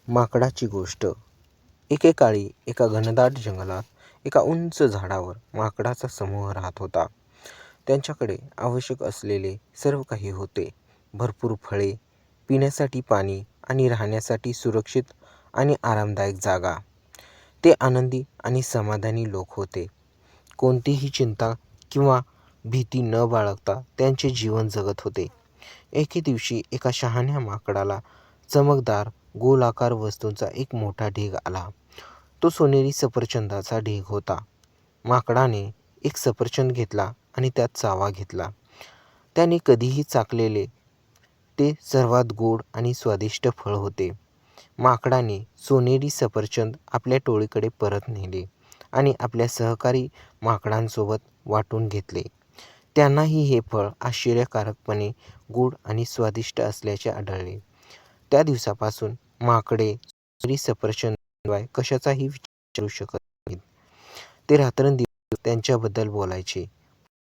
माकडाची गोष्ट. एकेकाळी एका घनदाट जंगलात एका उंच झाडावर माकडाचा समूह राहत होता. त्यांच्याकडे आवश्यक असलेले सर्व काही होते. भरपूर फळे, पिण्यासाठी पाणी आणि राहण्यासाठी सुरक्षित आणि आरामदायक जागा. ते आनंदी आणि समाधानी लोक होते. कोणतीही चिंता किंवा भीती न बाळगता त्यांचे जीवन जगत होते. एके दिवशी एका शहाण्या माकडाला चमकदार गोलाकार वस्तूंचा एक मोठा ढीग आला. तो सोनेरी सफरचंदाचा ढीग होता. माकडाने एक सफरचंद घेतला आणि त्यात चावा घेतला. त्याने कधीही चाखलेले ते सर्वात गोड आणि स्वादिष्ट फळ होते. माकडाने सोनेरी सफरचंद आपल्या टोळीकडे परत नेले आणि आपल्या सहकारी माकडांसोबत वाटून घेतले. त्यांनाही हे फळ आश्चर्यकारकपणे गोड आणि स्वादिष्ट असल्याचे आढळले. त्या दिवसापासून माकडे सोनेरी सफरचंदाशिवाय कशाचाही विचार करू शकत नाहीत. ते रात्रंदिवस त्यांच्याबद्दल बोलायचे.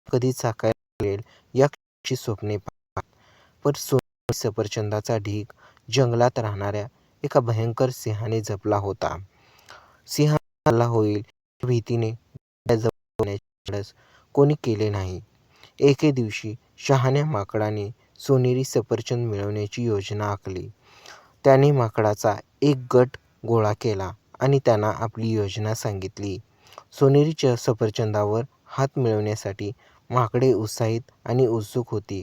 कधी चाकायला मिळेल याची स्वप्ने पाहत. पण सोनेरी सफरचंदाचा ढीग जंगलात राहणाऱ्या एका भयंकर सिंहाने जपला होता. सिंहाचा हल्ला होईल या भीतीने त्याजवळ येण्याचे धाडस कोणी केले नाही. एके दिवशी शहाण्या माकडाने सोनेरी सफरचंद मिळवण्याची योजना आखली. त्याने माकडाचा एक गट गोळा केला आणि त्यांना आपली योजना सांगितली. सोनेरी सफरचंदावर हात मिळवण्यासाठी माकडे उत्साहित आणि उत्सुक होती.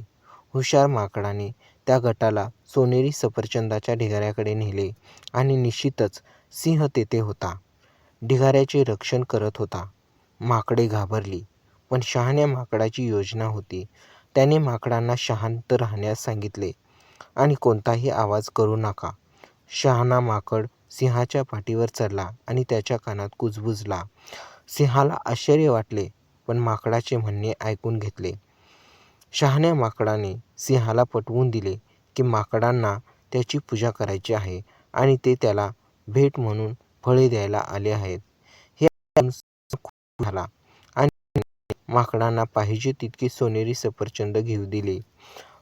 हुशार माकडाने त्या गटाला सोनेरी सफरचंदाच्या ढिगाऱ्याकडे नेले आणि निश्चितच सिंह तेथे होता. ढिगाऱ्याचे रक्षण करत होता. माकडे घाबरली, पण शहाण्या माकडाची योजना होती. त्याने माकडांना शांत राहण्यास सांगितले आणि कोणताही आवाज करू नका. शहाणा माकड सिंहाच्या पाठीवर चढला आणि त्याच्या कानात कुजबुजला. सिंहाला आश्चर्य वाटले, पण माकडाचे म्हणणे ऐकून घेतले. शहाण्या माकडाने सिंहाला पटवून दिले की माकडांना त्याची पूजा करायची आहे आणि ते त्याला भेट म्हणून फळे द्यायला आले आहेत. हे ऐकून सिंह खूश झाला आणि माकडांना पाहिजे तितकी सोनेरी सफरचंद घेऊ दिले.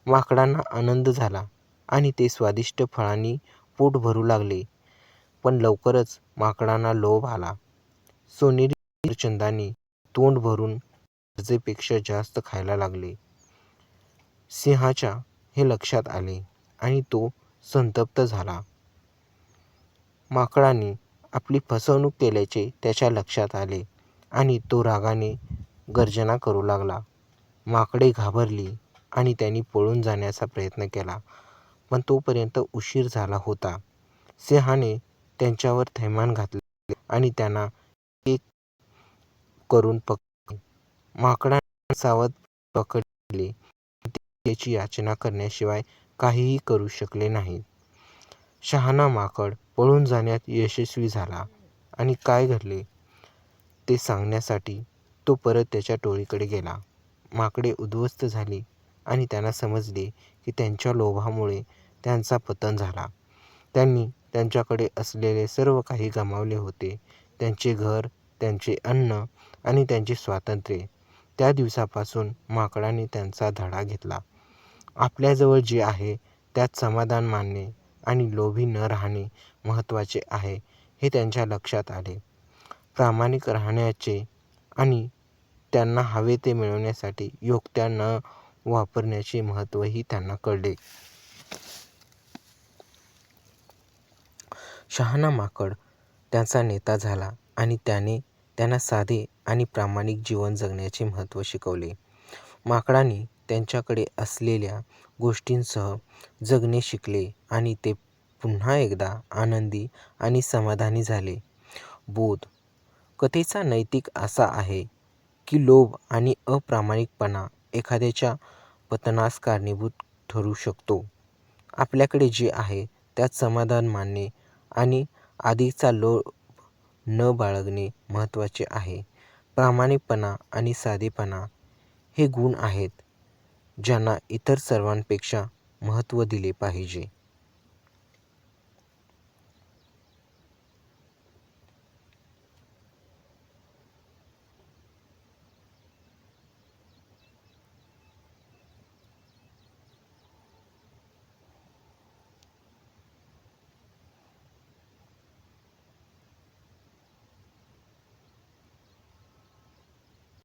माकडांना आनंद झाला आणि ते स्वादिष्ट फळांनी पोट भरू लागले. पण लवकरच माकडांना लोभ आला. सोनेरी सफरचंदांनी तोंड भरून गरजेपेक्षा जास्त खायला लागले. सिंहाच्या हे लक्षात आले आणि तो संतप्त झाला. माकडांनी आपली फसवणूक केल्याचे त्याच्या लक्षात आले आणि तो रागाने गर्जना करू लागला. माकडे घाबरली आणि त्यांनी पळून जाण्याचा प्रयत्न केला, पण तोपर्यंत उशीर झाला होता. सिंहाने त्यांच्यावर थैमान घातले आणि त्यांना एक करून पकडले. माकडांनी सावध पकडले, पण ते त्याची याचना करण्याशिवाय काहीही करू शकले नाहीत. शहाणा माकड पळून जाण्यात यशस्वी झाला आणि काय घडले ते सांगण्यासाठी तो परत त्याच्या टोळीकडे गेला. माकडे उद्ध्वस्त झाली आणि त्यांना समजले की त्यांच्या लोभामुळे त्यांचा पतन झाला. त्यांनी त्यांच्याकडे असलेले सर्व काही गमावले होते, त्यांचे घर, त्यांचे अन्न आणि त्यांचे स्वातंत्र्य. त्या दिवसापासून माकडांनी त्यांचा धडा घेतला. आपल्याजवळ जे आहे त्यात समाधान मानणे आणि लोभी न राहणे महत्त्वाचे आहे हे त्यांच्या लक्षात आले. प्रामाणिक राहण्याचे आणि त्यांना हवे ते मिळवण्यासाठी युक्त्या न वापरण्याचे महत्त्वही त्यांना कळले. शहाणा माकड त्यांचा नेता झाला आणि त्याने त्यांना साधे आणि प्रामाणिक जीवन जगण्याचे महत्त्व शिकवले. माकडांनी त्यांच्याकडे असलेल्या गोष्टींसह जगणे शिकले आणि ते पुन्हा एकदा आनंदी आणि समाधानी झाले. बोध: कथेचा नैतिक असा आहे की लोभ आणि अप्रामाणिकपणा एखाद्याच्या पतनास कारणीभूत ठरू शकतो. आपल्याकडे जे आहे त्यात समाधान मानणे आणि आधीचा लोभ न बाळगणे महत्त्वाचे आहे. प्रामाणिकपणा आणि साधेपणा हे गुण आहेत ज्यांना इतर सर्वांपेक्षा महत्त्व दिले पाहिजे.